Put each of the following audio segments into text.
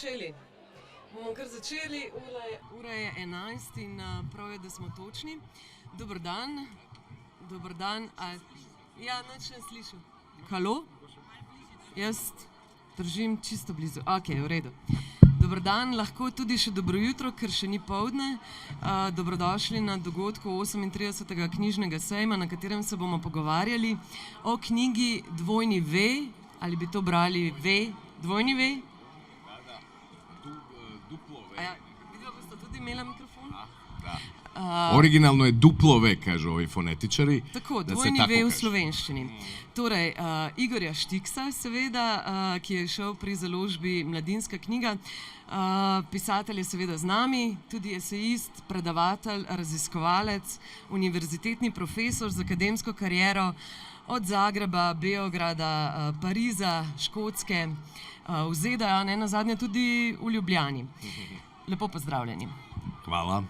začeli. Bomo kar začeli, ura je 11 in prav je, da smo točni. Dober dan. Ja, nič ne slišim. Halo? Jaz držim čisto blizu. Ok, v redu. Dober dan, lahko tudi še dobro jutro, ker še ni poldne. Dobrodošli na dogodku 38. knjižnega sejma, na katerem se bomo pogovarjali o knjigi Dvojni V, ali bi to brali V, Dvojni V? Duplo V. Videla boste tudi imela mikrofon? Da. Originalno je duplo V, kažu ovi fonetičari. Tako, Dvojni V v slovenščini. Torej, Igorja Štiksa, seveda, ki je šel pri založbi Mladinska knjiga. Pisatelj je seveda z nami, tudi esejist, predavatelj, raziskovalec, univerzitetni profesor z akademsko kariero od Zagreba, Beograda, Pariza, Škotske, v ZDA, nenazadnje tudi v Ljubljani. Lepo pozdravljeni. Hvala.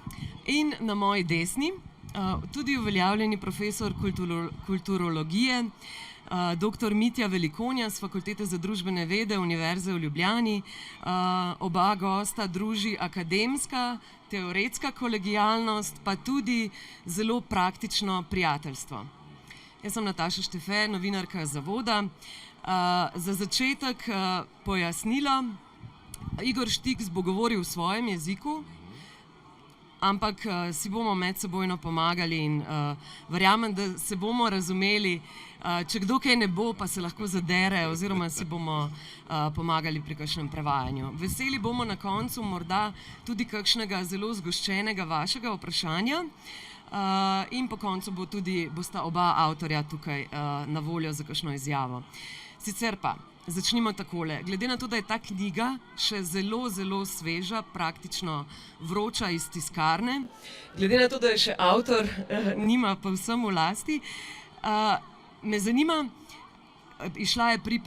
In na moji desni tudi uveljavljeni profesor kulturologije, dr. Mitja Velikonja z Fakultete za družbene vede Univerze v Ljubljani. Oba gosta druži akademska, teoretska kolegijalnost, pa tudi zelo praktično prijateljstvo. Jaz sem Nataša Štefe, novinarka Zavoda. Za začetek pojasnilo. Igor Štiks bo govoril v svojem jeziku, ampak si bomo medsebojno pomagali in verjamem, da se bomo razumeli. Če kdo kaj ne bo, pa se lahko zadere oziroma si bomo pomagali pri kakšnem prevajanju. Veseli bomo na koncu morda tudi kakšnega zelo zgoščenega vašega vprašanja in po koncu bosta oba avtorja tukaj na voljo za kakšno izjavo. Sicer pa, začnimo takole. Glede na to, da je ta knjiga še zelo, zelo sveža, praktično vroča iz tiskarne, glede na to, da je še avtor nima povsem v lasti, me zanima, išla je v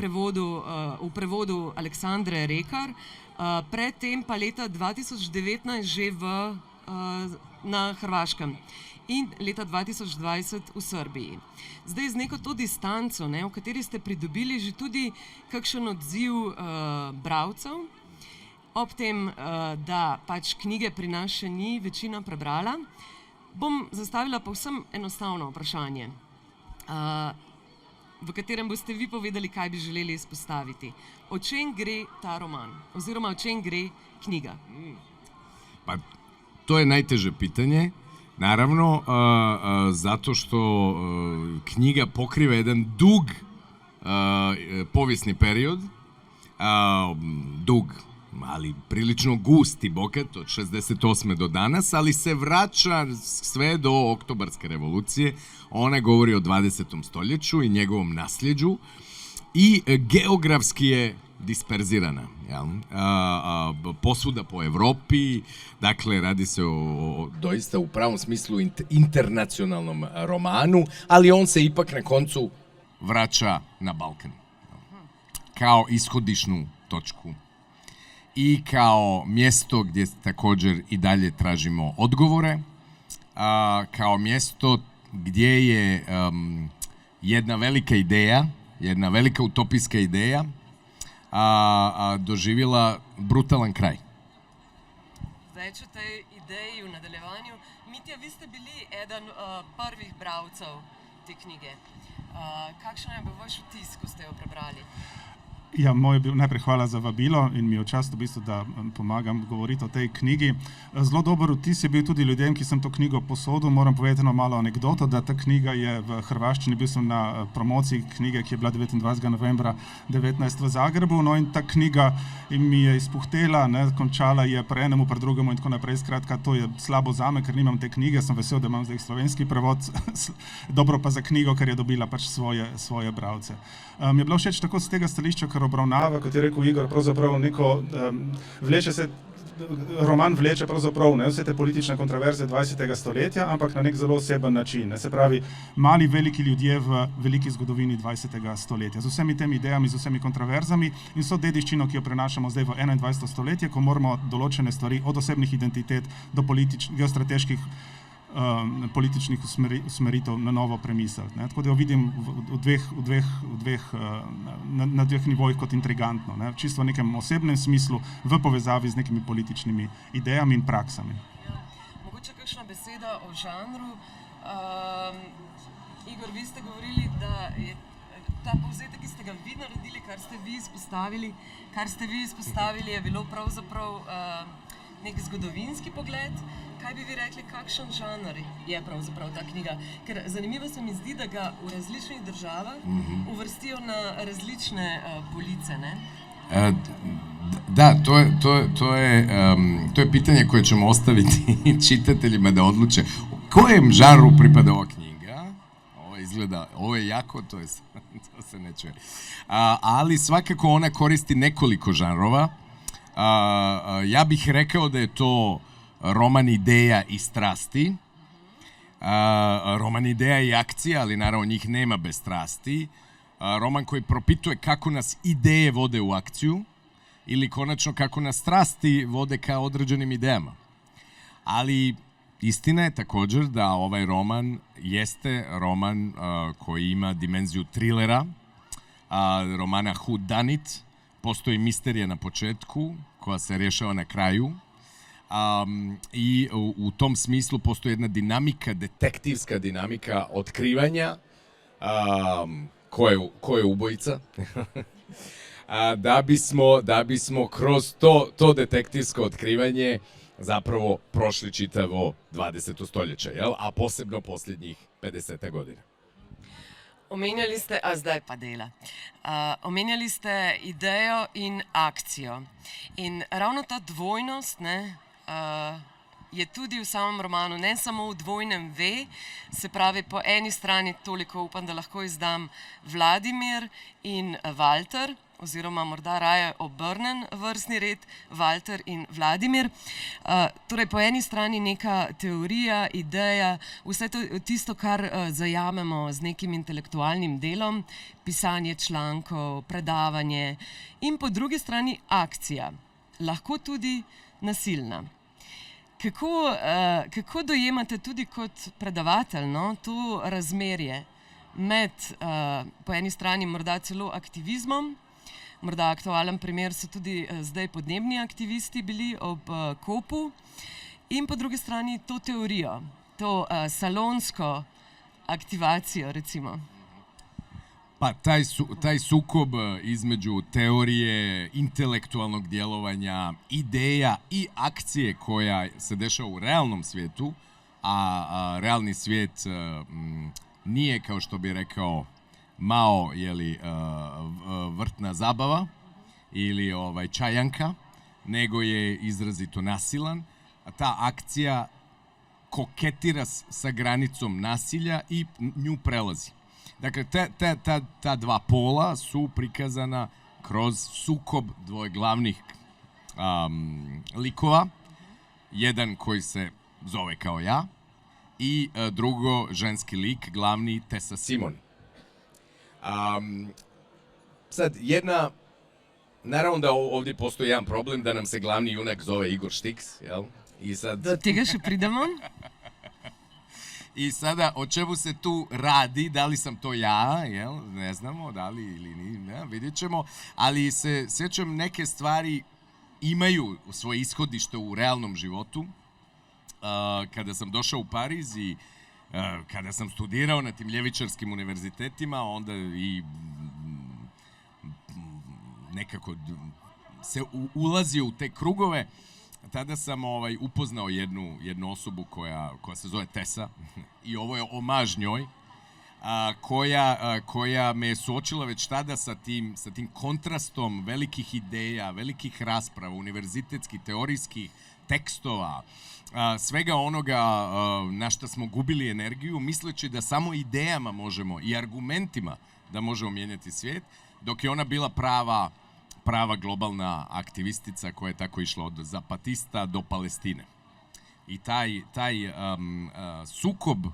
prevodu Aleksandre Rekar, predtem pa leta 2019 že na Hrvaškem in leta 2020 v Srbiji. Zdaj z neko to distanco, v kateri ste pridobili že tudi kakšen odziv bralcev, ob tem, da pač knjige pri nas še ni večina prebrala, bom zastavila povsem enostavno vprašanje, v katerem boste vi povedali, kaj bi želeli izpostaviti. O čem gre ta roman? Oziroma o čem gre knjiga? Pa to je najteže pitanje. Naravno, zato što knjiga pokriva jedan dug povijesni period, dug, ali prilično gust i bogat od 68. do danas, ali se vraća sve do Oktobarske revolucije. Ona govori o 20. stoljeću i njegovom nasljeđu i geografski je disperzirana, posvuda po Evropi, dakle radi se o doista u pravom smislu internacionalnom romanu, ali on se ipak na koncu vraća na Balkan kao ishodišnu točku i kao mjesto gdje također i dalje tražimo odgovore, kao mjesto gdje je jedna velika ideja, jedna velika utopijska ideja doživjela brutalan kraj. Več o tej ideji v nadaljevanju. Mitja, vi ste bili eden prvih bralcev te knjige. Kakšen je bil vaš vtis, ko ste jo prebrali? Ja, moj je bil najprej hvala za vabilo in mi je v čast v bistvu, da pomagam govoriti o tej knjigi. Zelo dober vtis je bil tudi ljudem, ki sem to knjigo posodil. Moram povedati eno malo anekdoto, da ta knjiga je v hrvaščini, bil sem na promociji knjige, ki je bila 29. novembra 19 v Zagrebu, no in ta knjiga mi je izpuhtela, končala je pri enemu, pri drugemu in tako naprej. Skratka, to je slabo zame, ker nimam te knjige, sem vesel, da imam zdaj slovenski prevod, dobro pa za knjigo, ker je dobila pač svoje bralce. Mi je bilo všeč tako z tega stališča, ker obravnava, kot je rekel Igor, pravzaprav neko roman vleče pravzaprav vse te politične kontroverze 20. stoletja, ampak na nek zelo oseben način. Se pravi, mali, veliki ljudje v veliki zgodovini 20. stoletja. Z vsemi temi idejami, z vsemi kontroverzami in so dediščino, ki jo prenašamo zdaj v 21. stoletje, ko moramo določene stvari od osebnih identitet do geostrateških političnih usmeritev na novo premisliti. Tako da jo vidim na dveh nivojih kot intrigantno, ne? Čisto v nekem osebnem smislu, v povezavi z nekimi političnimi idejami in praksami. Mogoče kakšna beseda o žanru. Igor, vi ste govorili, da je ta povzetek, ki ste ga vi naredili, kar ste vi izpostavili, je bilo pravzaprav nek zgodovinski pogled. Kaj bi vi rekli, kakšen žanr je pravzaprav ta knjiga? Ker zanimivo se mi zdi, da ga v različnih državah uvrstijo na različne police, ne? Da, to je pitanje koje ćemo ostaviti čitateljima da odluče. Kojem žanru pripada ova knjiga? Ovo izgleda, ovo je jako, to se ne čuje. Ali svakako ona koristi nekoliko žanrova. Ja bih rekao da je to roman ideja i strasti, roman ideja i akcija, ali naravno njih nema bez strasti, roman koji propituje kako nas ideje vode u akciju ili konačno kako nas strasti vode ka određenim idejama. Ali istina je također da ovaj roman jeste roman koji ima dimenziju trilera, romana Who Done It, postoji misterija na početku koja se rješava na kraju. I u tom smislu postoji jedna dinamika, detektivska dinamika otkrivanja ko je ubojica. Da bismo kroz to detektivsko otkrivanje zapravo prošli čitavo 20. stoljeće, a posebno posljednjih 50 godina. Omenjali ste, zdaj pa dela. Omenjali ste idejo in akcijo. In ravno ta dvojnost, ne, je tudi v samem romanu, ne samo v dvojnem V, se pravi po eni strani toliko upam, da lahko izdam Vladimir in Walter, oziroma morda raje obrnen vrstni red, Walter in Vladimir. Torej po eni strani neka teorija, ideja, vse tisto, kar zajamemo z nekim intelektualnim delom, pisanje člankov, predavanje, in po drugi strani akcija, lahko tudi nasilna. Kako dojemate tudi kot predavatelj, no, to razmerje med po eni strani morda celo aktivizmom, morda aktualen primer so tudi zdaj podnebni aktivisti bili ob kopu, in po drugi strani to teorijo, to salonsko aktivacijo, recimo? Pa taj sukob između teorije, intelektualnog djelovanja, ideja i akcije koja se dešava u realnom svijetu, a realni svijet nije, kao što bi rekao Mao, vrtna zabava ili čajanka, nego je izrazito nasilan. A ta akcija koketira sa granicom nasilja i nju prelazi. Dakle, ta dva pola su prikazana kroz sukob dvoje glavnih likova. Jedan koji se zove kao ja i drugo ženski lik, glavni Tessa Simon. Sad, naravno da ovdje postoji jedan problem da nam se glavni junak zove Igor Štiks, jel? Do tega še pridemo. I sada, o čemu se tu radi, da li sam to ja, jel? Ne znamo, da li ili ne, vidjet ćemo, ali se sjećam neke stvari imaju svoje ishodište u realnom životu. Kada sam došao u Pariz i kada sam studirao na tim ljevičarskim univerzitetima, onda i nekako se ulazio u te krugove. Tada sam upoznao jednu osobu koja se zove Tessa i ovo je omaž njoj, koja me je suočila već tada sa tim kontrastom velikih ideja, velikih rasprava, univerzitetskih, teorijskih tekstova, svega onoga na što smo gubili energiju, misleći da samo idejama možemo i argumentima da možemo mijenjati svijet, dok je ona bila prava globalna aktivistica koja je tako išla od Zapatista do Palestine. I taj sukob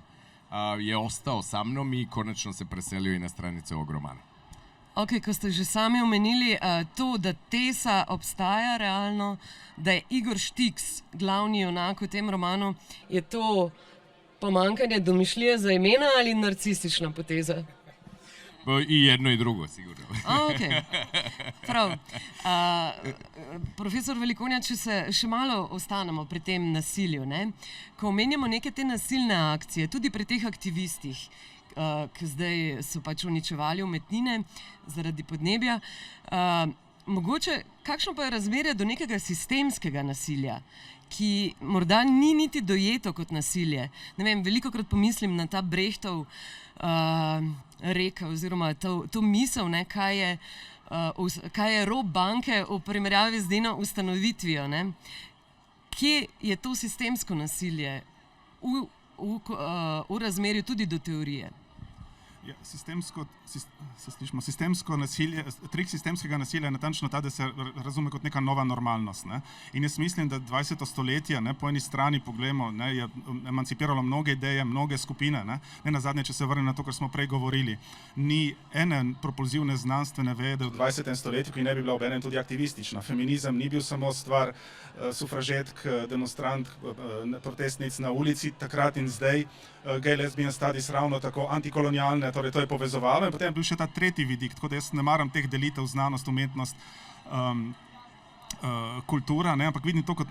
je ostao sa mnom i konačno se preselio i na stranice ovog romana. Ok, ko ste že sami omenili to, da Tessa obstaja realno, da je Igor Štiks glavni junak v tem romanu, je to pomanjkanje domišljije za imena ali narcistična poteza? I jedno i drugo, sigurno. Okay. Prav. Profesor Velikonja, če se še malo ostanemo pri tem nasilju, ne? Ko omenjamo neke te nasilne akcije, tudi pri teh aktivistih, ki zdaj so pač uničevali umetnine zaradi podnebja, mogoče, kakšno pa je razmerje do nekega sistemskega nasilja, ki morda ni niti dojeto kot nasilje? Ne vem, velikokrat pomislim na ta Brechtov reka oziroma to misel, ne, kaj je rob banke v primerjavi z njeno ustanovitvijo. Ne? Kje je to sistemsko nasilje v razmerju tudi do teorije? Ja, sistemsko nasilje, trik sistemskega nasilja je natančno ta, da se razume kot neka nova normalnost. Ne? In jaz mislim, da 20. stoletje, ne, po eni strani poglejmo, ne, je emancipiralo mnoge ideje, mnoge skupine. Ne na zadnje, če se vrnem na to, kar smo prej govorili, ni ene propulzivne znanstvene vede v 20. stoletju, ki ne bi bila obenem tudi aktivistična. Feminizem ni bil samo stvar sufražetk, demonstrantk, protestnic na ulici takrat in zdaj, gay lesbian studies ravno tako antikolonialne, torej to je povezovalo. In potem je bil še ta tretji vidik, tako da jaz ne maram teh delitev znanost, umetnost, kultura, ne, ampak vidim to kot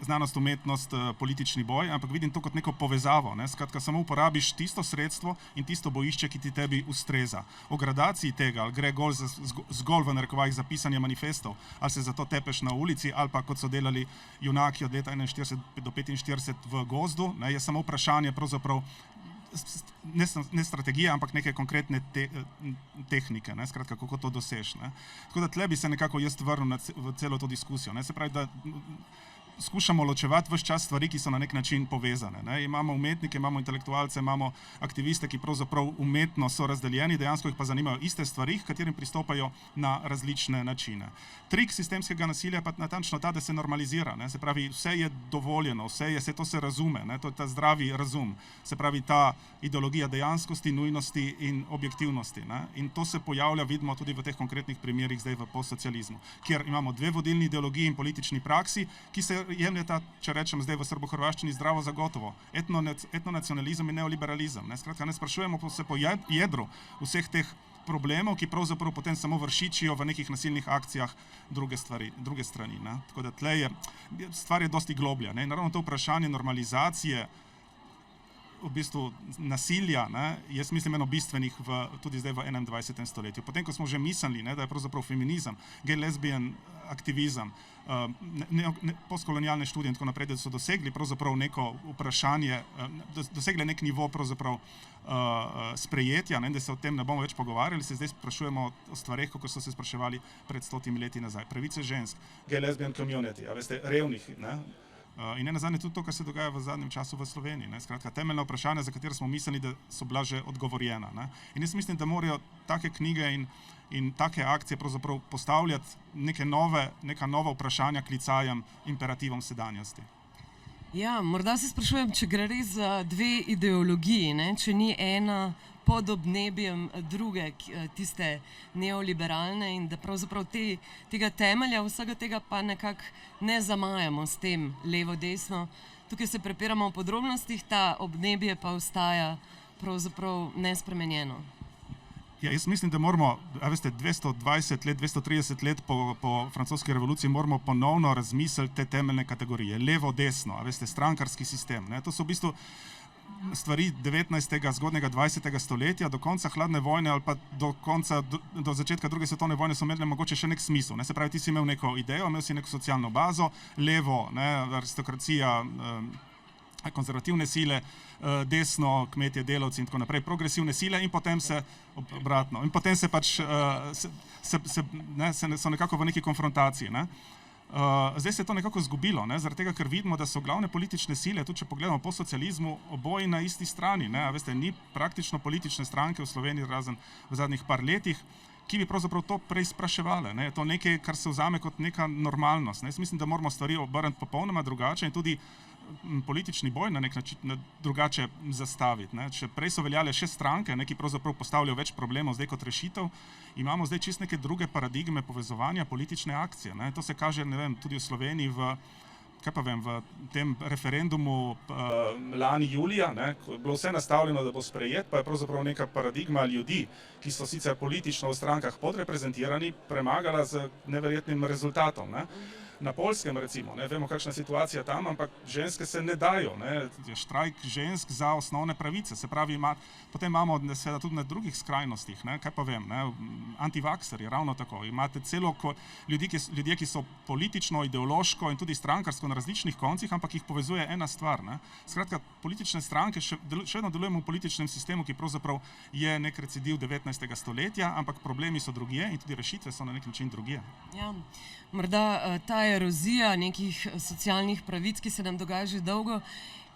znanost, umetnost, politični boj, ampak vidim to kot neko povezavo. Ne. Skratka, samo uporabiš tisto sredstvo in tisto bojišče, ki ti tebi ustreza. O gradaciji tega, ali gre zgolj v narekovajih za pisanje manifestov, ali se zato tepeš na ulici, ali pa kot so delali junaki od leta 41 do 45 v gozdu, ne, je samo vprašanje pravzaprav ne strategije, ampak neke konkretne tehnike, ne, skratka, kako to dosež. Ne. Tako da tle bi se nekako jaz vrnil v celo to diskusijo. Ne. Se pravi, da skušamo ločevati ves čas stvari, ki so na nek način povezane. Ne. Imamo umetnike, imamo intelektualce, imamo aktiviste, ki pravzaprav umetno so razdeljeni, dejansko jih pa zanimajo iste stvari, h katerim pristopajo na različne načine. Trik sistemskega nasilja pa natančno ta, da se normalizira. Ne. Se pravi, vse je dovoljeno, vse to se razume, ne. To je ta zdravi razum. Se pravi, ta ideologija dejanskosti, nujnosti in objektivnosti. Ne. In to se pojavlja, vidimo tudi v teh konkretnih primerih zdaj v postsocializmu, kjer imamo dve vodilni ideologiji in politični praksi, ki se jemljeta, če rečem zdaj v srbohrvaščini, zdravo za gotovo. Etnonacionalizem in neoliberalizem. Ne? Skratka, ne sprašujemo se po jedru vseh teh problemov, ki pravzaprav potem samo vršičijo v nekih nasilnih akcijah druge strani. Ne? Tako da tle stvar je dosti globlja. Ne? Naravno to vprašanje normalizacije v bistvu nasilja, ne, jaz mislim eno bistvenih tudi zdaj v 21. stoletju. Potem, ko smo že mislili, ne, da je pravzaprav feminizem, gay lesbian aktivizem, postkolonialne študije in tako naprej, da so dosegli pravzaprav neko vprašanje, dosegli nek nivo pravzaprav sprejetja, ne, da se o tem ne bomo več pogovarjali, se zdaj sprašujemo o stvareh, kako so se spraševali pred 100 leti nazaj. Pravice žensk, gay lesbian community, a veste, revnih, ne. In nazadnje tudi to, kar se dogaja v zadnjem času v Sloveniji. Ne? Skratka, temeljna vprašanja, za katera smo mislili, da so bila že odgovorjena. Ne? In jaz mislim, da morajo take knjige in take akcije pravzaprav postavljati neka nova vprašanja klicajem, imperativom sedanjosti. Ja, morda se sprašujem, če gre res za dve ideologiji, ne? Če ni ena pod obnebjem druge, tiste neoliberalne, in da pravzaprav tega temelja, vsega tega pa nekako ne zamajamo s tem levo-desno. Tukaj se prepiramo v podrobnostih, ta obnebje pa ostaja pravzaprav nespremenjeno. Ja, jaz mislim, da moramo, a veste, 220 let, 230 let po francoski revoluciji moramo ponovno razmisliti te temeljne kategorije. Levo-desno, a veste, strankarski sistem. Ne? To so v bistvu stvari 19. zgodnega 20. stoletja, do konca hladne vojne ali pa do začetka druge svetovne vojne so imeli mogoče še nek smisel. Ne? Se pravi, ti si imel neko idejo, imel si neko socialno bazo, levo, ne, aristokracija, konzervativne sile, desno, kmetje, delavci in tako naprej, progresivne sile in potem se obratno. In potem se pač so nekako v neki konfrontaciji. Ne? Zdaj se je to nekako zgubilo, ne? Zaradi tega, ker vidimo, da so glavne politične sile, tudi če pogledamo po socializmu, oboji na isti strani. Ne? Veste, ni praktično politične stranke v Sloveniji, razen v zadnjih par letih, ki bi pravzaprav to preizpraševale. Ne? To nekaj, kar se vzame kot neka normalnost. Ne? Jaz mislim, da moramo stvari obrniti popolnoma drugače in tudi politični boj na nek način drugače zastaviti. Ne? Če prej so veljale še stranke, ne, ki pravzaprav postavljajo več problemov zdaj kot rešitev, imamo zdaj čist neke druge paradigme povezovanja politične akcije. Ne? To se kaže, ne vem, tudi v Sloveniji v kaj pa vem, v tem referendumu lani julija, ko je bilo vse nastavljeno, da bo sprejet, pa je pravzaprav neka paradigma ljudi, ki so sicer politično v strankah podreprezentirani, premagala z neverjetnim rezultatom. Na Poljskem recimo, vemo kakšna je situacija tam, ampak ženske se ne dajo. Je štrajk žensk za osnovne pravice, se pravi, potem imamo seveda tudi na drugih skrajnostih, kaj pa vem, antivakserji, ravno tako. Imate celo ljudje, ki so politično, ideološko in tudi strankarsko na različnih koncih, ampak jih povezuje ena stvar. Skratka, politične stranke še vedno delujemo v političnem sistemu, ki pravzaprav je nek recidiv 19. stoletja, ampak problemi so drugje in tudi rešitve so na nek način drugje. Ja, morda ta erozija nekih socialnih pravic, ki se nam dogaja že dolgo,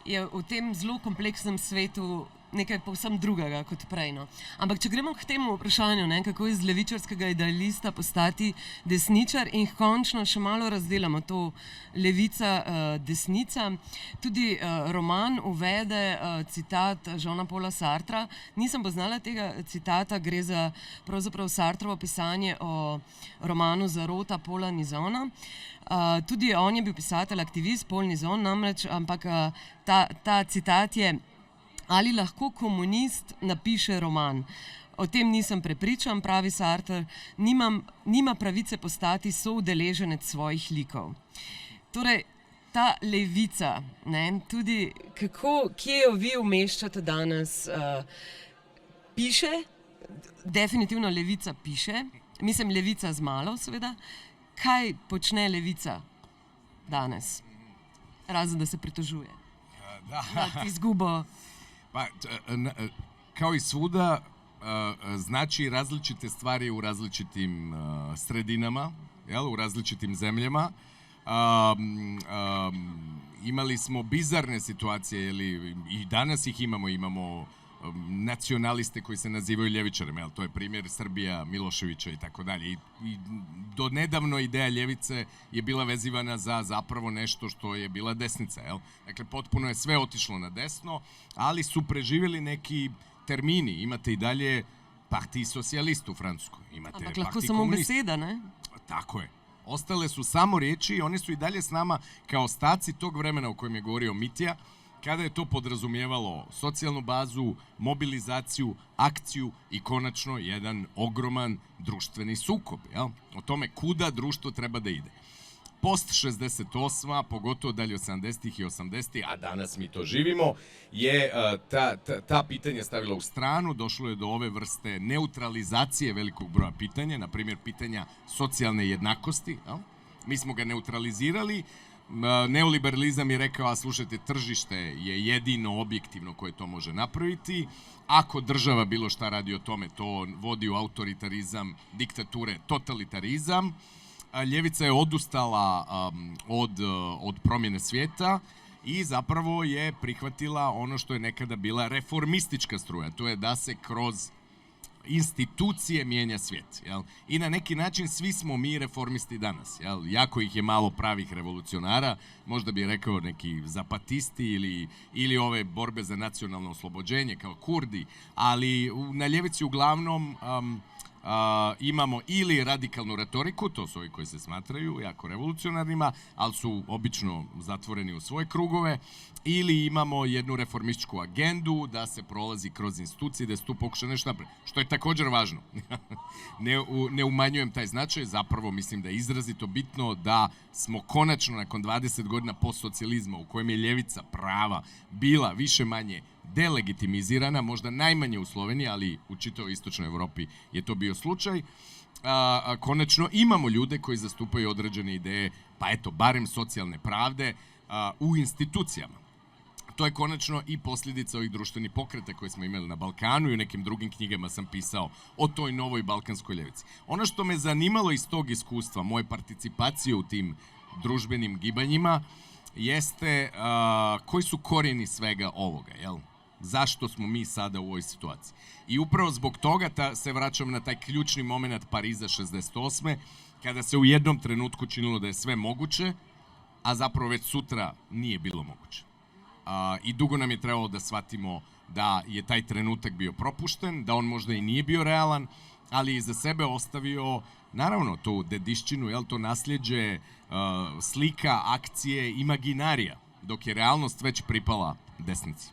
je v tem zelo kompleksnem svetu nekaj povsem drugega kot prej. Ampak če gremo k temu vprašanju, kako iz levičarskega idealista postati desničar in končno še malo razdelamo to levica-desnica. Tudi roman uvede citat Jeana-Paula Sartra. Nisem poznala tega citata, gre za pravzaprav Sartrovo pisanje o romanu Zarota Paula Nizona. Tudi on je bil pisatelj, aktivist, Paul Nizon namreč, ampak ta citat je: ali lahko komunist napiše roman? O tem nisem prepričan, pravi Sartre, nima pravice postati soudeleženec svojih likov. Torej, ta levica, tudi kje jo vi umeščate danes, piše, definitivno levica piše, mislim levica z malo seveda. Kaj počne levica danes, razen da se pritožuje nad izgubo? Pa, kao i svuda, znači različite stvari u različitim sredinama, u različitim zemljama. Imali smo bizarne situacije, i danas ih imamo nacionaliste koji se nazivaju ljevičarima, to je primjer Srbija, Miloševića i tako dalje. I do nedavno ideja ljevice je bila vezivana za zapravo nešto što je bila desnica. Dakle, potpuno je sve otišlo na desno, ali su preživjeli neki termini. Imate i dalje partij socijalist u Francuskoj. Ampak lahko samo beseda, ne? Tako je. Ostale su samo riječi i oni su i dalje s nama kao ostaci tog vremena o kojem je govorio Mitja, kada je to podrazumijevalo socijalnu bazu, mobilizaciju, akciju i konačno jedan ogroman društveni sukob. O tome kuda društvo treba da ide. Post 68, pogotovo dalje od 70-ih i 80-ih, a danas mi to živimo, je ta pitanja stavila u stranu, došlo je do ove vrste neutralizacije velikog broja pitanja, na primjer pitanja socijalne jednakosti. Mi smo ga neutralizirali. Neoliberalizam je rekao, a slušajte, tržište je jedino objektivno koje to može napraviti. Ako država bilo šta radi o tome, to vodi u autoritarizam, diktature, totalitarizam. Ljevica je odustala od promjene svijeta i zapravo je prihvatila ono što je nekada bila reformistička struja. To je da se kroz institucije mijenja svijet. I na neki način svi smo mi reformisti danas. Jako ih je malo pravih revolucionara, možda bi rekao neki zapatisti ili ove borbe za nacionalno oslobođenje kao Kurdi, ali na ljevici uglavnom imamo ili radikalnu retoriku, to su ovi koji se smatraju jako revolucionarnima, ali su obično zatvoreni u svoje krugove, ili imamo jednu reformističku agendu da se prolazi kroz institucije, da se tu pokuša nešto napraviti, što je također važno. Ne umanjujem taj značaj, zapravo mislim da je izrazito bitno da smo konačno nakon 20 godina postsocijalizma u kojem je ljevica prava bila više manje delegitimizirana, možda najmanje u Sloveniji, ali u čitavoj istočnoj Evropi je to bio slučaj. Konačno imamo ljude koji zastupaju određene ideje, pa eto, barem socijalne pravde u institucijama. To je konačno i posljedica ovih društvenih pokreta koje smo imali na Balkanu i u nekim drugim knjigama sam pisao o toj novoj balkanskoj ljevici. Ono što me zanimalo iz tog iskustva, moje participacije u tim družbenim gibanjima, jeste koji su korijeni svega ovoga, jel? Zašto smo mi sada u ovoj situaciji. I upravo zbog toga se vraćam na taj ključni moment Pariza 68. kada se u jednom trenutku činilo da je sve moguće, a zapravo već sutra nije bilo moguće. I dugo nam je trebalo da shvatimo da je taj trenutak bio propušten, da on možda i nije bio realan ali iza sebe ostavio, naravno, tu dedišćinu, to nasljeđe, slika, akcije, imaginarija, dok je realnost već pripala desnici.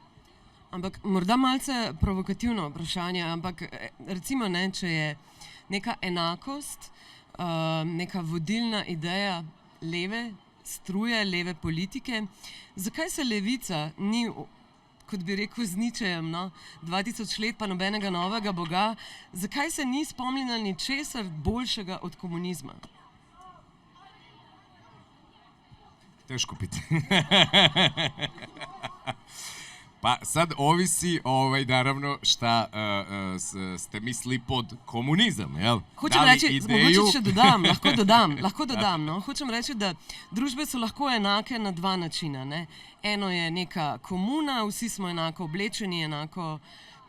Ampak morda malce provokativno vprašanje, ampak recimo, ne, če je neka enakost, neka vodilna ideja leve struje, leve politike, zakaj se levica ni, kot bi rekel z Ničejem, 2000 let pa nobenega novega boga, zakaj se ni spomnila ničesar boljšega od komunizma? Teško pitanje. Pa sad ovisi, naravno, šta ste misli pod komunizam, jel? Hočem reči, mogoče še lahko dodam, no? Hočem reči, da družbe so lahko enake na dva načina, ne? Eno je neka komuna, vsi smo enako oblečeni, enako,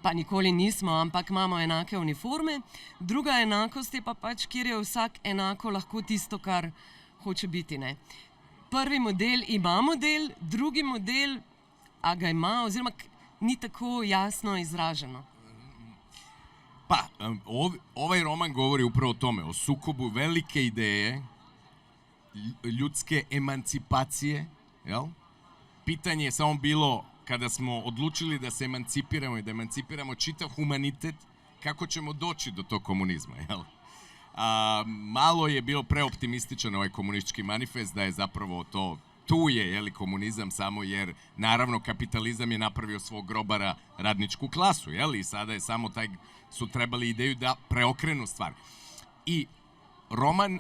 pa nikoli nismo, ampak imamo enake uniforme. Druga enakost je pa pač, kjer je vsak enako lahko tisto, kar hoče biti, ne? Prvi model ima model, drugi model, a ga ima, oziroma ni tako jasno izraženo. Pa, ovaj roman govori upravo o tome, o sukobu velike ideje, ljudske emancipacije, jel? Pitanje je samo bilo, kada smo odlučili da se emancipiramo i da emancipiramo čitav humanitet, kako ćemo doći do tog komunizma, jel? Malo je bilo preoptimističan ovaj komunistički manifest, da je zapravo to tu je komunizam samo jer, naravno, kapitalizam je napravio svog grobara radničku klasu, i sada je samo su trebali ideju da preokrenu stvar. I roman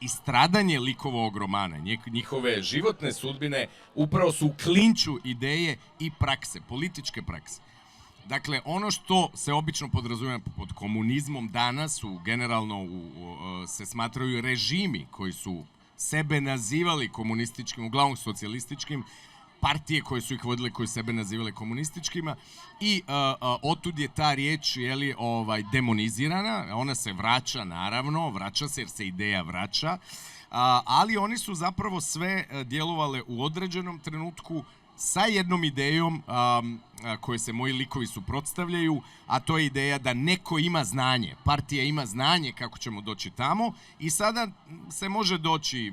i stradanje likovog romana, njihove životne sudbine, upravo su u klinču ideje i prakse, političke prakse. Dakle, ono što se obično podrazumijeva pod komunizmom danas, generalno se smatraju režimi koji su sebe nazivali komunističkim, uglavnom socijalističkim, partije koje su ih vodile koje sebe nazivali komunističkima i otud je ta riječ demonizirana, ona se vraća, naravno, vraća se jer se ideja vraća, ali oni su zapravo sve djelovale u određenom trenutku sa jednom idejom koje se moji likovi suprotstavljaju, a to je ideja da neko ima znanje, partija ima znanje kako ćemo doći tamo i sada se može doći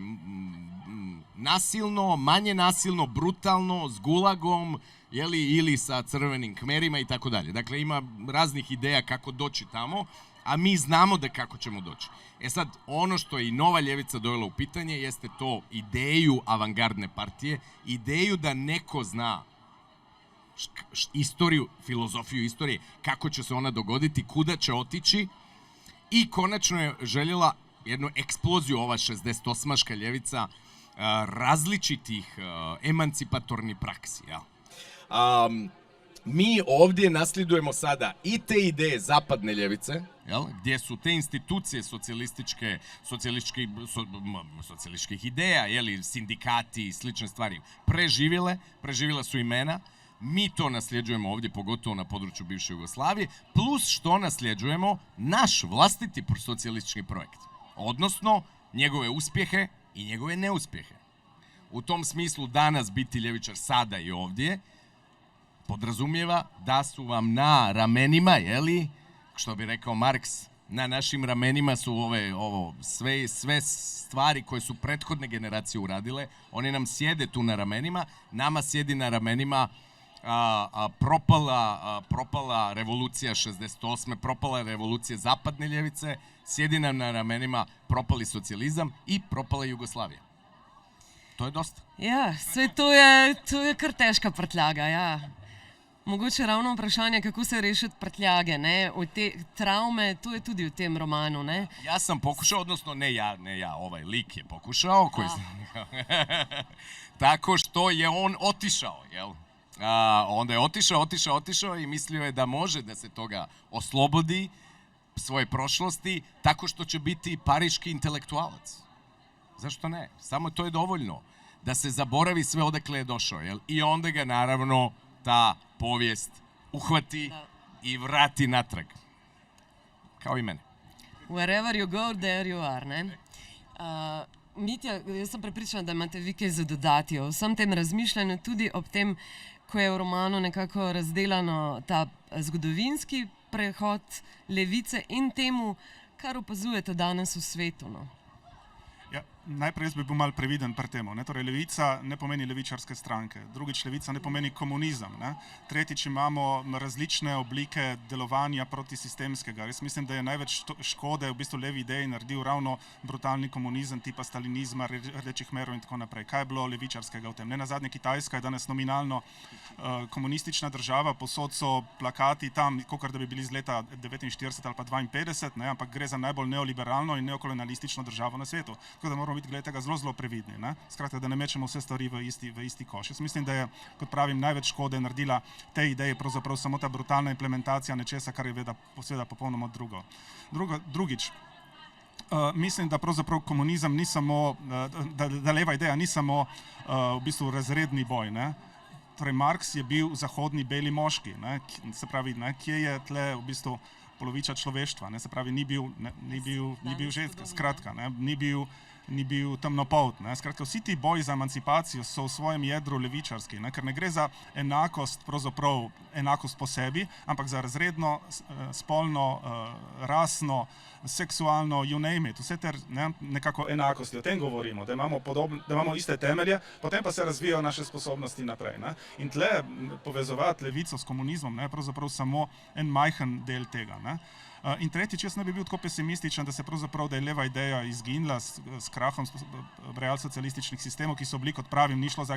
nasilno, manje nasilno, brutalno, s gulagom, ili sa crvenim kmerima i tako dalje. Dakle, ima raznih ideja kako doći tamo, a mi znamo da kako ćemo doći. E sad, ono što je i nova ljevica dovela u pitanje jeste to ideju avangardne partije, ideju da neko zna istoriju, filozofiju istorije, kako će se ona dogoditi, kuda će otići i konačno je željela jednu eksploziju, ova 68-ška ljevica, različitih emancipatornih praksi. Mi ovdje nasljedujemo sada i te ideje zapadne ljevice, gdje su te institucije socijalističkih ideja, sindikati i slične stvari preživjela su imena. Mi to nasljeđujemo ovdje, pogotovo na području bivše Jugoslavije, plus što nasljeđujemo naš vlastiti socijalistički projekt, odnosno njegove uspjehe i njegove neuspjehe. U tom smislu danas biti ljevičar sada i ovdje podrazumijeva da su vam na ramenima, što bi rekao Marks, na našim ramenima su sve stvari koje su prethodne generacije uradile, one nam sjede tu na ramenima, nama sjedi na ramenima propala revolucija 68. propala revolucija zapadne ljevice, sjedi nam na ramenima propali socijalizam i propala Jugoslavija. To je dosta. Ja, sve to je kar težka prtljaga, ja. Mogoče ravno vprašanje, kako se rešiti prtljage, ne, od te traume, to je tudi v tem romanu, ne. Ja sam pokušao, odnosno ne ja, ovaj lik je pokušao, tako što je on otišao, onda je otišao i mislio je da može da se toga oslobodi svoje prošlosti tako što će biti pariški intelektualac. Zašto ne? Samo to je dovoljno da se zaboravi sve odakle je došao, i onda ga naravno ta povijest uhvati i vrati natrag. Kao i mene. Wherever you go, there you are, ne? Mitja, jaz sem prepričana, da imate vi kaj za dodati o vsem tem razmišljanju, tudi ob tem, ko je v romanu nekako razdelano ta zgodovinski prehod levice in temu, kar opazujete danes v svetu? No? Ja, najprej jaz bi bil malo previden pri tem. Torej, levica ne pomeni levičarske stranke, drugič, levica ne pomeni komunizem. Ne? Tretjič, imamo različne oblike delovanja protisistemskega. Jaz mislim, da je največ škode v bistvu levi ideji naredil ravno brutalni komunizem tipa stalinizma, rdečih merov in tako naprej. Kaj je bilo levičarskega v tem? Ne nazadnje, Kitajska je danes nominalno komunistična država, posod so plakati tam, kakor da bi bili iz leta 49 ali pa 52, ne? Ampak gre za najbolj neoliberalno in neokolonialistično državo na svetu. Tako da moramo biti glede tega zelo, zelo previdni. Ne? Skratka, da ne mečemo vse stvari v isti koš. Jaz mislim, da je, kot pravim, največ škode naredila te ideje, pravzaprav samo ta brutalna implementacija nečesa, kar je seveda popolnoma drugo. Drugič, mislim, da pravzaprav komunizem ni samo, da leva ideja ni samo v bistvu razredni boj. Ne? Torej, Marx je bil zahodni beli moški, ne? Se pravi, ne? Kje je tle v bistvu polovica človeštva, ne? Se pravi, ni bil ženska, skratka, ne? Ni bil temnopolt. Ne? Skratka, vsi ti boji za emancipacijo so v svojem jedru levičarski, ne? Ker ne gre za enakost, pravzaprav enakost po sebi, ampak za razredno, spolno, rasno, seksualno, you name it, vse ter nekako enakosti. O tem govorimo, da imamo iste temelje, potem pa se razvijajo naše sposobnosti naprej. Ne? In tle povezovati levico s komunizmom je pravzaprav samo en majhen del tega. Ne? In tretjič, jaz ne bi bil tako pesimističen, da je leva ideja izginila s krahom realsocialističnih sistemov, ki so bili, kot pravim, ni šlo za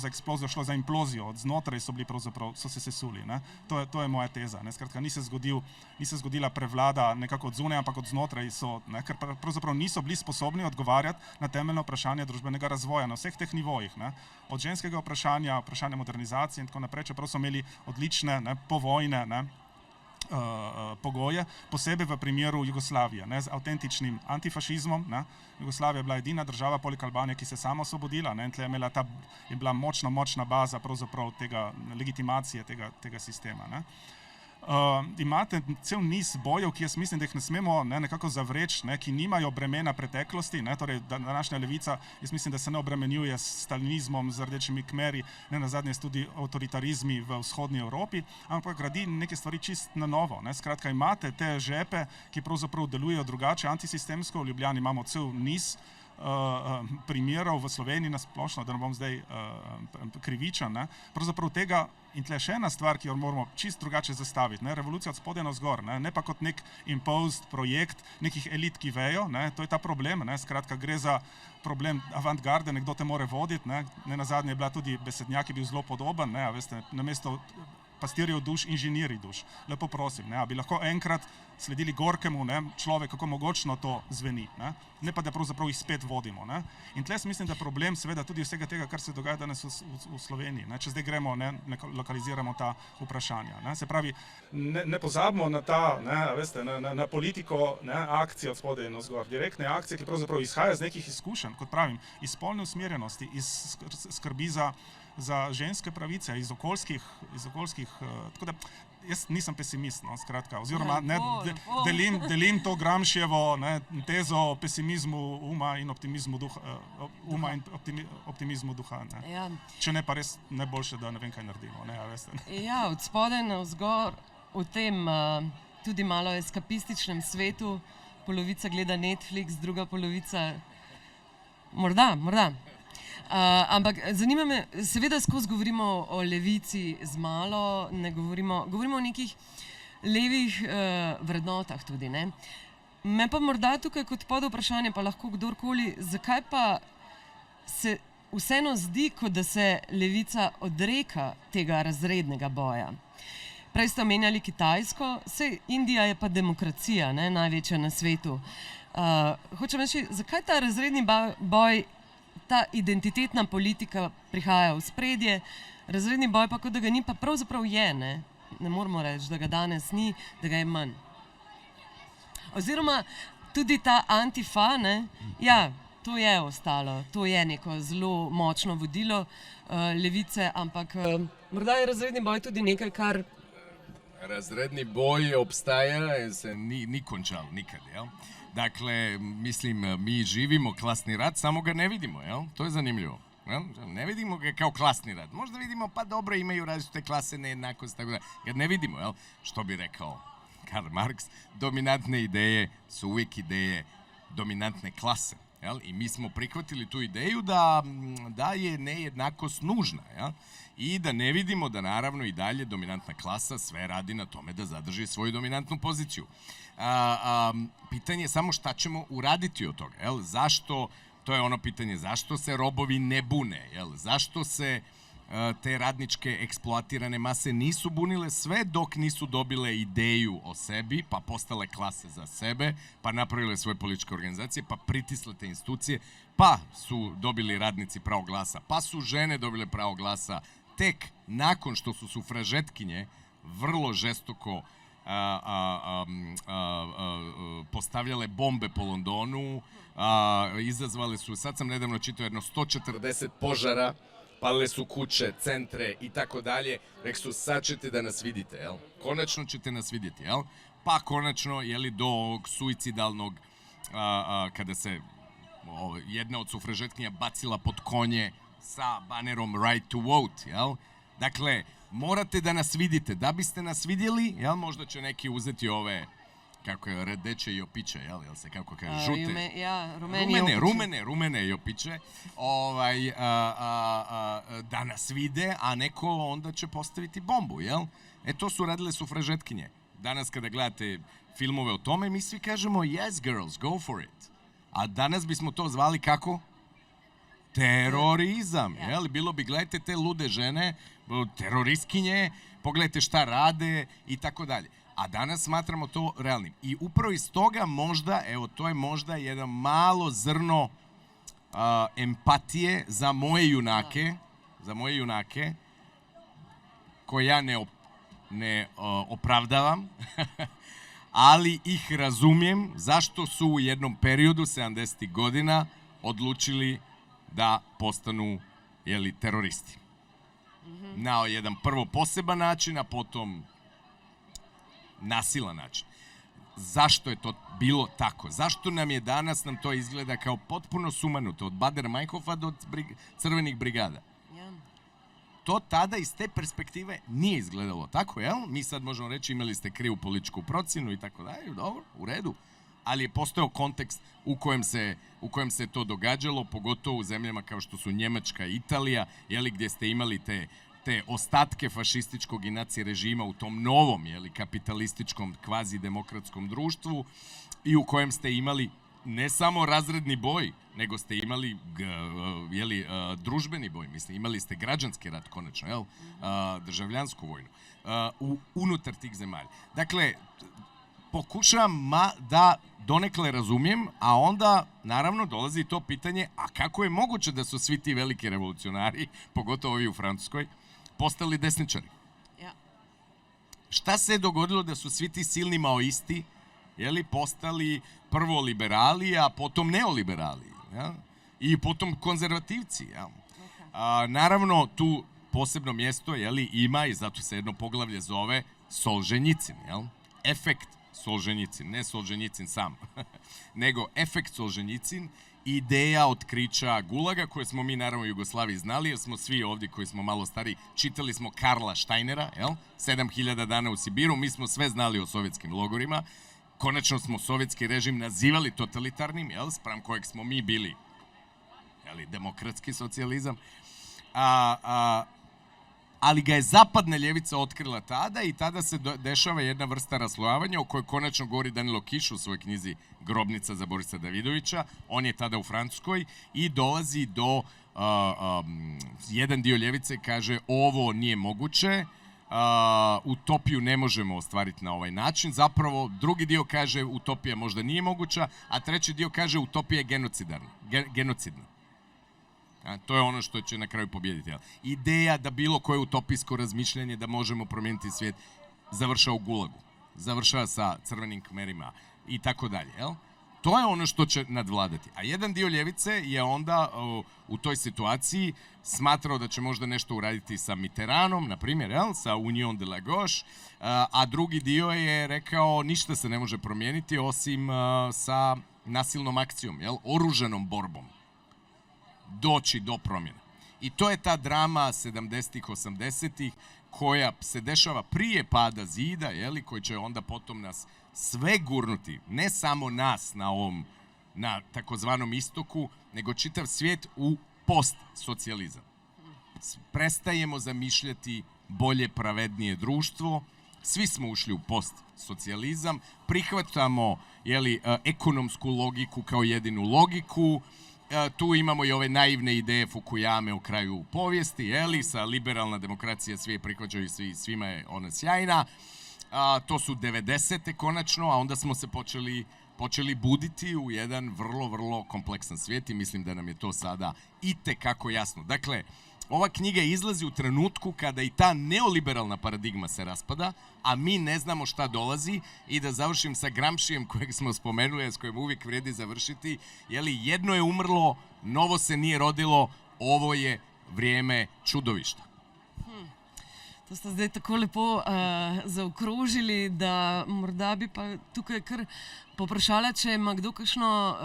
eksplozijo, šlo za implozijo. Od znotraj so se sesuli. Ne? To je moja teza. Ne? Skratka, ni se zgodila prevlada nekako od zunaj, ampak od znotraj so, ne? Ker pravzaprav niso bili sposobni odgovarjati na temeljno vprašanje družbenega razvoja na vseh teh nivojih. Ne? Od ženskega vprašanja modernizacije in tako naprej, čeprav so imeli odlične, ne, povojne, ne, pogoje, posebej v primeru Jugoslavije, ne, z avtentičnim antifašizmom. Ne. Jugoslavija je bila edina država poleg Albanije, ki se je sama osvobodila, ne, in tle je bila močna baza pravzaprav tega legitimacije tega sistema. Ne. Imate cel niz bojev, ki jaz mislim, da jih ne smemo nekako zavreči, ne, ki nimajo bremena preteklosti, ne, torej današnja levica, jaz mislim, da se ne obremenjuje s stalinizmom, z rdečimi kmeri, ne nazadnje s tudi avtoritarizmi v vzhodni Evropi, ampak gradi neke stvari čist na novo. Ne. Skratka, imate te žepe, ki pravzaprav delujejo drugače, antisistemsko, v Ljubljani imamo cel niz primerov, v Sloveniji nasplošno, da ne bom zdaj krivičen, ne, pravzaprav tega. In tle še ena stvar, ki jo moramo čist drugače zastaviti, ne, revolucija od spodaj navzgor, ne pa kot nek imposed projekt nekih elit, ki vejo, ne, to je ta problem, ne, skratka, gre za problem avantgarde, nekdo te more voditi, ne nazadnje je bila tudi besednjak, ki je bil zelo podoben, ne, a veste, namesto pastirjev duš, inženirji duš. Lepo prosim, ne, a bi lahko enkrat sledili Gorkemu, ne, človek, kako mogočno to zveni, ne pa da pravzaprav jih spet vodimo. Ne. In tle mislim, da problem seveda tudi vsega tega, kar se dogaja danes v Sloveniji, ne, če zdaj gremo, ne, lokaliziramo ta vprašanja. Ne. Se pravi, ne pozabimo na ta, ne, veste, na politiko, ne, akcije od spodaj navzgor, direktne akcije, ki pravzaprav izhajajo iz nekih izkušenj, kot pravim, iz spolne usmerjenosti, iz skrbi za ženske pravice, iz okoljskih, tako da jaz nisem pesimist, no, skratka, oziroma delim to Gramscijevo, ne, tezo o pesimizmu uma in optimizmu duha. Ne. Ja. Če ne, pa res najboljše, da ne vem, kaj naredimo. Ne, veste. Ja, od spodaj navzgor v tem tudi malo eskapističnem svetu, polovica gleda Netflix, druga polovica morda. Ampak zanima me, seveda skozi govorimo o levici z malo, ne govorimo o nekih levih vrednotah tudi, ne. Me pa morda tukaj kot pod vprašanje, pa lahko kdorkoli, zakaj pa se vseeno zdi, kot da se levica odreka tega razrednega boja. Prej ste omenjali Kitajsko, saj Indija je pa demokracija, ne, največja na svetu. Hočem reči, zakaj ta razredni boj, ta identitetna politika prihaja v spredje, razredni boj pa, kot da ga ni, pa pravzaprav je, ne. Ne moramo reči, da ga danes ni, da ga je manj. Oziroma, tudi ta antifa, ne, ja, to je ostalo, to je neko zelo močno vodilo levice, ampak morda je razredni boj tudi nekaj, kar... Razredni boj obstaja in se ni končal nikad, jel? Dakle, mislim, mi živimo klasni rat, samo ga ne vidimo, jel? To je zanimljivo. Ne vidimo ga kao klasni rad. Možda vidimo, pa dobro, imaju različite klase, nejednakost, tako da. Kad ne vidimo, jel? Što bi rekao Karl Marx, dominantne ideje su uvijek ideje dominantne klase. Jel? I mi smo prihvatili tu ideju da je nejednakost nužna. Jel? I da ne vidimo da naravno i dalje dominantna klasa sve radi na tome da zadrži svoju dominantnu poziciju. Pitanje je samo šta ćemo uraditi od toga. Jel? Zašto, to je ono pitanje, zašto se robovi ne bune? Jel? Zašto se te radničke eksploatirane mase nisu bunile sve dok nisu dobile ideju o sebi, pa postale klase za sebe, pa napravile svoje političke organizacije, pa pritisle te institucije, pa su dobili radnici pravo glasa, pa su žene dobile pravo glasa tek nakon što su sufražetkinje vrlo žestoko postavljale bombe po Londonu, izazvale su, sad sam nedavno čitao jedno 140 požara, palile su kuće, centre i tako dalje, rekli su sad ćete da nas vidite, jel? Konačno ćete nas vidjeti, jel? Pa konačno, jeli, do ovog suicidalnog, kada se jedna od sufražetkinja bacila pod konje sa banerom Right to Vote, jel? Dakle, morate da nas vidite, da biste nas vidjeli, jel? Možda će neki uzeti ove, kako je, redeće i opiće, jel se kako kaže, žute. Rumene i opiće, da nas vide, a neko onda će postaviti bombu, jel? To su radile sufražetkinje. Danas kada gledate filmove o tome, mi svi kažemo yes girls, go for it. A danas bismo to zvali kako? Terorizam, jel? Bilo bi, gledajte te lude žene, teroristkinje, pogledajte šta rade i tako dalje. A danas smatramo to realnim. I upravo iz toga možda, evo, to je možda jedan malo zrno empatije za moje junake, koje ja ne opravdavam, ali ih razumijem zašto su u jednom periodu 70. godina odlučili da postanu, jeli, teroristi. Na jedan prvo poseban način, a potom nasilan način. Zašto je to bilo tako? Zašto nam to izgleda kao potpuno sumanuto, od Bader-Meinhofa do crvenih brigada? To tada iz te perspektive nije izgledalo tako, jel? Mi sad možemo reći imali ste krivu političku procjenu i tako dalje, dobro, u redu, ali je postojao kontekst u kojem se to događalo, pogotovo u zemljama kao što su Njemačka i Italija, jeli, gdje ste imali te ostatke fašističkog i naci režima u tom novom, jeli, kapitalističkom, kvazi-demokratskom društvu i u kojem ste imali ne samo razredni boj, nego ste imali družbeni boj, mislim, imali ste građanski rat konačno, jel, državljansku vojnu, unutar tih zemalja. Dakle, pokušavam da donekle razumijem, a onda, naravno, dolazi to pitanje, a kako je moguće da su svi ti veliki revolucionari, pogotovo ovi u Francuskoj, postali desničari? Šta se je dogodilo da su svi ti silni maoisti, jeli, postali prvo liberali, a potom neoliberali, ja? I potom konzervativci, ja? Naravno, tu posebno mjesto, jeli, ima, i zato se jedno poglavlje zove Solženjicin, jel? Efekt Solženjicin, ne Solženjicin sam, nego efekt Solženjicin, ideja otkrića Gulaga, koje smo mi naravno u Jugoslaviji znali, jer smo svi ovdje koji smo malo stariji, čitali smo Karla Steinera, jel? 7000 dana u Sibiru, mi smo sve znali o sovjetskim logorima, konačno smo sovjetski režim nazivali totalitarnim, jel? Spram kojeg smo mi bili, jel, demokratski socijalizam, ali ga je zapadna ljevica otkrila tada i tada se dešava jedna vrsta raslojavanja o kojoj konačno govori Danilo Kiš u svojoj knjizi Grobnica za Borisa Davidovića. On je tada u Francuskoj i dolazi do, jedan dio ljevice kaže ovo nije moguće, utopiju ne možemo ostvariti na ovaj način. Zapravo, drugi dio kaže utopija možda nije moguća, a treći dio kaže utopija je genocidna. To je ono što će na kraju pobijediti. Ideja da bilo koje utopijsko razmišljanje da možemo promijeniti svijet završava u Gulagu, završava sa crvenim kmerima i tako dalje. To je ono što će nadvladati. A jedan dio ljevice je onda u toj situaciji smatrao da će možda nešto uraditi sa Mitterrandom, na primjer, sa Union de la Gauche, a drugi dio je rekao ništa se ne može promijeniti osim sa nasilnom akcijom, oružanom borbom doći do promjene. I to je ta drama 70-ih, 80-ih koja se dešava prije pada zida, koji će onda potom nas sve gurnuti, ne samo nas na takozvanom istoku, nego čitav svijet u post-socijalizam. Prestajemo zamišljati bolje, pravednije društvo, svi smo ušli u post-socijalizam, prihvatamo ekonomsku logiku kao jedinu logiku, tu imamo i ove naivne ideje Fukuyame o kraju povijesti, sa liberalna demokracija svi je prihvaćaju, svima je ona sjajna. To su 90. konačno, a onda smo se počeli buditi u jedan vrlo, vrlo kompleksan svijet i mislim da nam je to sada itekako jasno. Dakle, ova knjiga izlazi u trenutku kada i ta neoliberalna paradigma se raspada, a mi ne znamo šta dolazi. I da završim sa Gramscijem kojeg smo spomenuli, a s kojim uvijek vredi završiti, jedno je umrlo, novo se nije rodilo, ovo je vrijeme čudovišta. To ste zdaj tako lepo zaokrožili, da morda bi pa tukaj kar poprašala, če ima kdo kakšno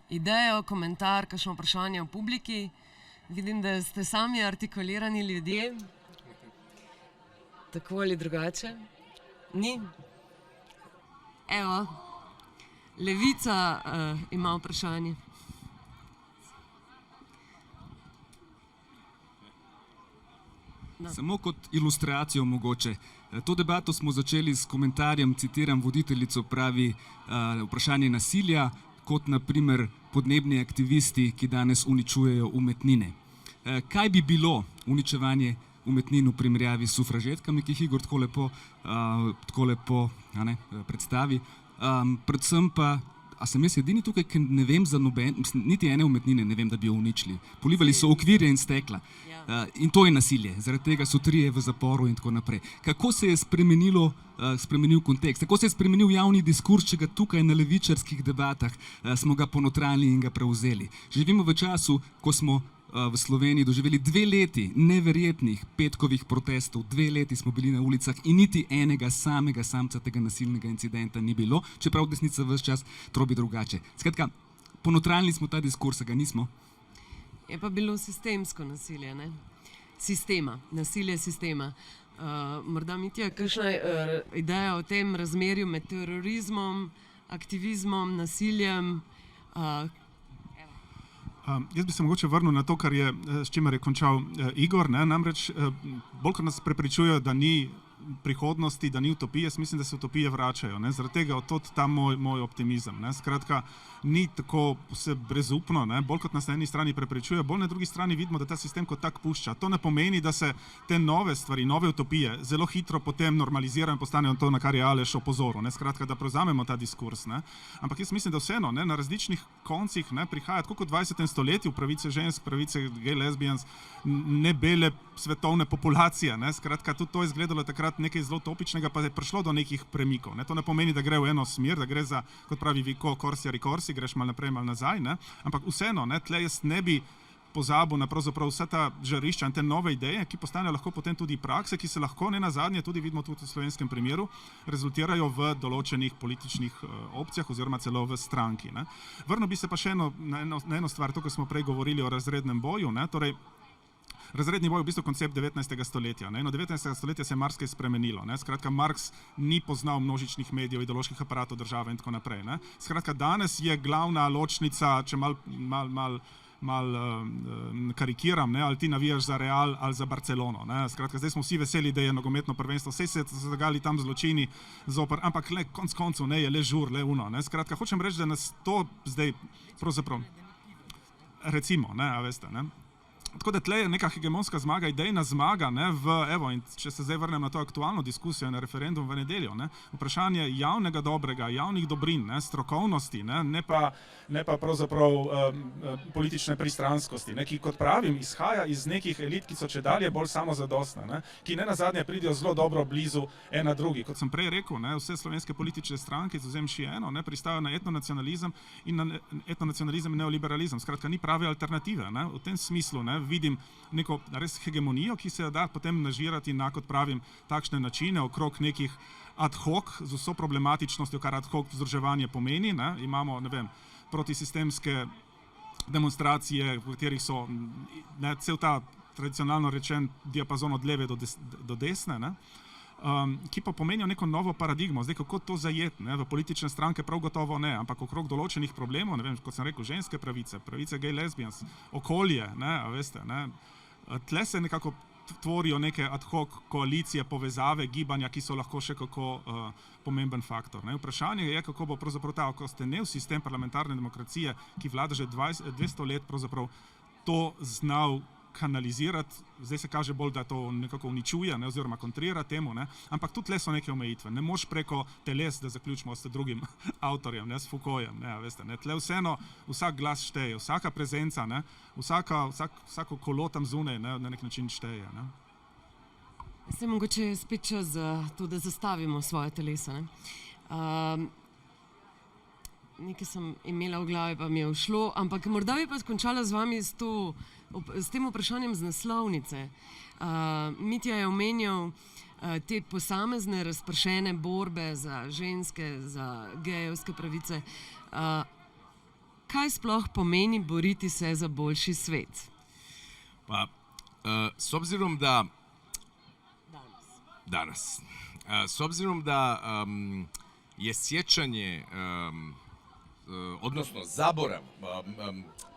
idejo, komentar, kakšno vprašanje v publiki. Vidim, da ste sami artikulirani ljudje. Tako ali drugače? Ni? Evo, Levica ima vprašanje. Samo kot ilustracijo mogoče. To debato smo začeli s komentarjem, citiram voditeljico, pravi vprašanje nasilja, kot naprimer podnebni aktivisti, ki danes uničujejo umetnine. Kaj bi bilo uničevanje umetnin v primerjavi s sufražetkami, ki jih Igor tako lepo predstavi? Predvsem pa, a sem jaz edini tukaj, ki ne vem za niti ene umetnine, ne vem, da bi jo uničili. Polivali so okvirje in stekla. In to je nasilje. Zaradi tega so 3 v zaporu in tako naprej. Kako se je spremenil kontekst? Kako se je spremenil javni diskurs, če ga tukaj na levičarskih debatah smo ga ponotrali in ga prevzeli? Živimo v času, ko smo v Sloveniji doživeli 2 leti neverjetnih petkovih protestov, 2 leti smo bili na ulicah in niti enega samega samcatega nasilnega incidenta ni bilo, čeprav desnica ves čas trobi drugače. Skratka, ponotralni smo ta diskurs, ga nismo. Je pa bilo sistemsko nasilje, ne? Nasilje sistema. Morda Mitja, kakšna ideja o tem razmerju med terorizmom, aktivizmom, nasiljem? Jaz bi se mogoče vrnil na to, s čimer je končal Igor, namreč bolj kot nas prepričujejo, da ni prihodnosti, da ni utopije, jaz mislim, da se utopije vračajo. Zaradi tega od ta moj optimizem. Skratka, ni tako vse brezupno, bolj kot nas na eni strani prepričuje, bolj na drugi strani vidimo, da ta sistem kot tak pušča. To ne pomeni, da se te nove stvari, nove utopije zelo hitro potem normalizirajo in postanejo to, na kar je Aleš opozoril. Skratka, da prevzamemo ta diskurs. Ampak jaz mislim, da vseeno na različnih koncih prihaja, tako kot v 20. stoletju, pravice žensk, pravice gej, lesbijans, nebele svetovne populacije. Skratka, tudi to je izgledalo takrat nekaj zelo topičnega, pa je prišlo do nekih premikov. To ne pomeni, da gre v eno smer, da gre za, kot pravi Viko, korsi ali korsi, greš malo naprej, malo nazaj, ampak vseeno, tle jaz ne bi pozabil na pravzaprav vsa ta žarišča in te nove ideje, ki postanejo lahko potem tudi prakse, ki se lahko ne nazadnje, tudi vidimo tudi v slovenskem primeru, rezultirajo v določenih političnih opcijah oziroma celo v stranki. Vrnil bi se pa še na eno stvar, to, ko smo prej govorili o razrednem boju, torej razredni boj je v bistvu koncept 19. stoletja. Od 19. stoletja se je marsikaj spremenilo. Skratka, Marx ni poznal množičnih medijev, ideoloških aparatov države in tako naprej. Skratka, danes je glavna ločnica, če mal karikiram, ali ti navijaš za Real ali za Barcelono. Skratka, zdaj smo vsi veseli, da je nogometno prvenstvo, vse se zagali tam zločini, ampak le konc koncev je le žur, le uno. Skratka, hočem reči, da nas to zdaj pravzaprav recimo, a veste, Tako da tle je neka hegemonska zmaga, idejna zmaga, in če se zdaj vrnem na to aktualno diskusijo na referendum v nedeljo, vprašanje javnega dobrega, javnih dobrin, strokovnosti, ne pa pravzaprav politične pristranskosti, ki, kot pravim, izhaja iz nekih elit, ki so čedalje bolj samozadostne, ki ne nazadnje pridejo zelo dobro blizu ena drugi. Kot sem prej rekel, vse slovenske politične stranke, izvzemši eno, pristajajo na etnonacionalizem in neoliberalizem. Skratka, ni prave alternative. V tem smislu vidim neko res hegemonijo, ki se jo da potem nažirati na, kot pravim, takšne načine okrog nekih ad hoc, z vso problematičnostjo, kar ad hoc združevanje pomeni. Imamo, protisistemske demonstracije, v katerih so cel ta tradicionalno rečen diapazon od leve do desne, ne? Ki pa pomenijo neko novo paradigmo. Zdaj, kako to zajeti, ne? V politične stranke prav gotovo ne, ampak okrog določenih problemov, ne vem, kot sem rekel, ženske pravice, pravice gay, lesbians, okolje, ne, a veste, ne? Tle se nekako tvorijo neke ad hoc koalicije, povezave, gibanja, ki so lahko še kako pomemben faktor, ne? Vprašanje je, kako bo pravzaprav ta okostenel sistem parlamentarne demokracije, ki vlada že 200 let, pravzaprav to znal kanalizirati, zdaj se kaže bolj, da to nekako uničuje, ne, oziroma kontrira temu, ne, ampak tudi tle so neke omejitve. Ne moš preko teles, da zaključimo s drugim avtorjem, ne, s Foucaultem, ne, veste, ne, tle vseeno vsak glas šteje, vsaka prezenca, ne, vsako kolo tam zunaj, ne, na nek način šteje, ne. Se mogoče spet čas za to, da zastavimo svoje telesa, ne. Nekaj sem imela v glavi, pa mi je ušlo, ampak morda bi pa skončala z vami s tem vprašanjem z naslovnice. Mitja je omenjal te posamezne razpršene borbe za ženske, za gejevske pravice. Kaj sploh pomeni boriti se za boljši svet? Pa, s obzirom da... Danas. S obzirom da je sjećanje... odnosno zaborav,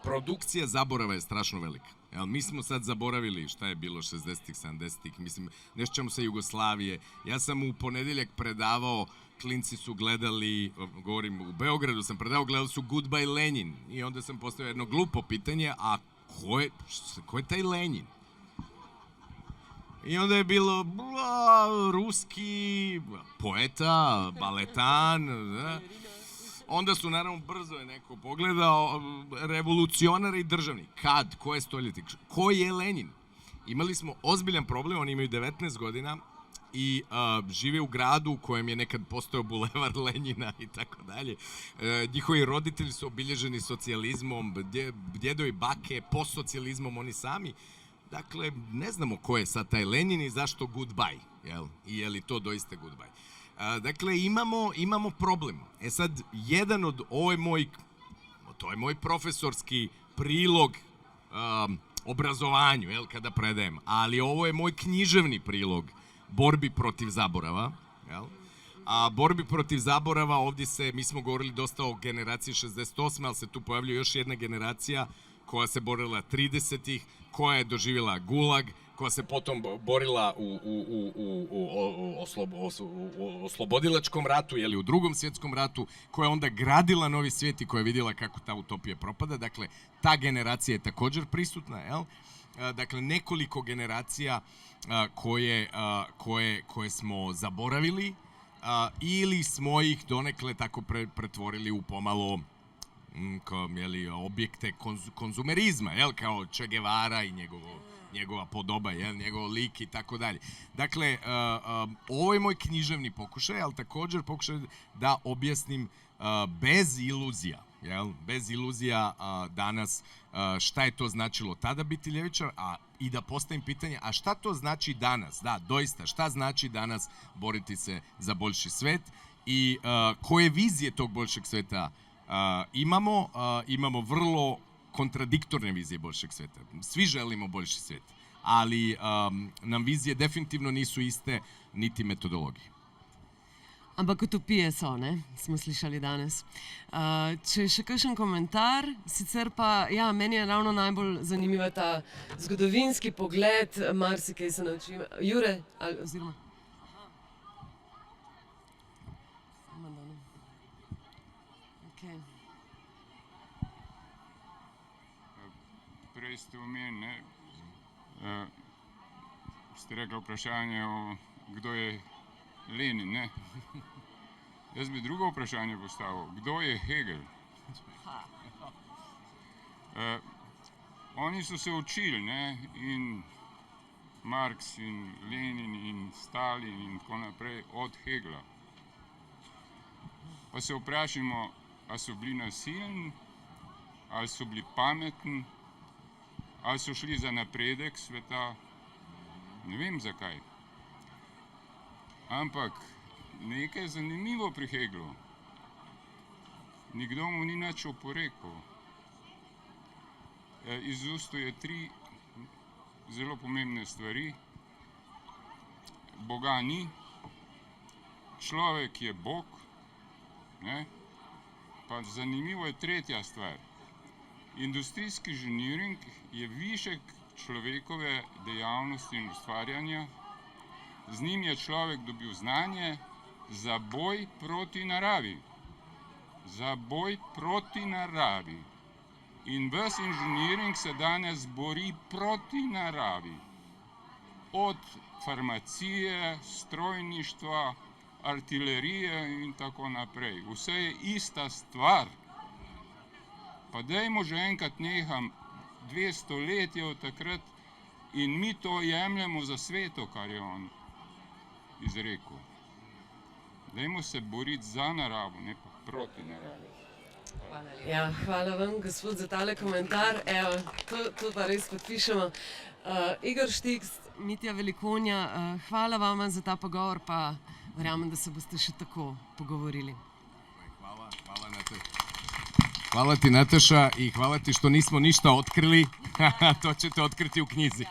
produkcija zaborava je strašno velika. Mi smo sad zaboravili šta je bilo 60-ih, 70-ih, mislim, ne sjećamo se Jugoslavije. Ja sam u ponedeljak predavao, klinci su gledali, govorim u Beogradu sam predavao, gledali su Goodbye Lenin i onda sam postavio jedno glupo pitanje, a ko je taj Lenin? I onda je bilo ruski poeta, baletan, onda su naravno brzo je neko pogledao revolucionar i državnik. Kad? Koje stoljeće? Ko je Lenin? Imali smo ozbiljan problem, oni imaju 19 godina i žive u gradu u kojem je nekad postojao bulevar Lenjina i tako dalje. Njihovi roditelji su obilježeni socijalizmom, djedovi, bake, postsocijalizmom, oni sami. Dakle, ne znamo ko je sad taj Lenin i zašto goodbye, jel? I je li to doista goodbye. Dakle, imamo problem. E sad, to je moj profesorski prilog obrazovanju, jel, kada predajem, ali ovo je moj književni prilog borbi protiv zaborava, jel? A borbi protiv zaborava, ovdje mi smo govorili dosta o generaciji 68, ali se tu pojavljuje još jedna generacija koja se borila 30-ih, koja je doživjela gulag, koja se potom borila u oslobodilačkom ratu, jeli u Drugom svjetskom ratu, koja je onda gradila novi svijet i koja je vidjela kako ta utopija propada. Dakle, ta generacija je također prisutna, jel? Dakle, nekoliko generacija koje smo zaboravili ili smo ih donekle tako pretvorili u pomalo objekte konzumerizma, kao Che Guevara i njegova podoba, njegov lik i tako dalje. Dakle, ovo je moj književni pokušaj, ali također pokušaj da objasnim bez iluzija, bez iluzija danas šta je to značilo tada biti ljevičar, i da postavim pitanje, a šta to znači danas? Da, doista, šta znači danas boriti se za boljši svet i koje vizije tog boljšeg sveta imamo vrlo kontradiktorne vizije boljšeg sveta. Svi želimo boljši svet, ali nam vizije definitivno nisu iste, niti metodologije. Ampak utopije so, ne? Smo slišali danes. Če še kakšen komentar, sicer pa, ja, meni je ravno najbolj zanimiva ta zgodovinski pogled, marsikaj se naučim. Jure, oziroma... Prej ste omenili, ste rekli vprašanje o kdo je Lenin, ne? Jaz bi drugo vprašanje postavil, kdo je Hegel? Oni so se učili, ne? In Marx in Lenin in Stalin in tako naprej od Hegla. Pa se vprašamo, ali so bili nasilni, ali so bili pametni, ali so šli za napredek sveta, ne vem zakaj. Ampak nekaj je zanimivo pri Heglu. Nikdo mu ni nič oporekal. izustuje tri zelo pomembne stvari. Boga ni, človek je Bog, ne? Pa zanimivo je tretja stvar. Industrijski inženiring je višek človekove dejavnosti in ustvarjanja. Z njim je človek dobil znanje za boj proti naravi. Za boj proti naravi. In ves inženiring se danes bori proti naravi. Od farmacije, strojništva, artilerije in tako naprej. Vse je ista stvar. Pa dajmo že enkrat neham 200 let je od takrat in mi to jemljemo za sveto, kar je on izrekel. Dajmo se boriti za naravo, ne pa proti naravi. Ja, hvala vam, gospod, za tale komentar. Evo, to pa res podpišemo. Igor Štiks, Mitja Velikonja, hvala vama za ta pogovor, pa verjamem, da se boste še tako pogovorili. Hvala ti, Nataša, i hvala ti što nismo ništa otkrili. To ćete otkriti u knjizi.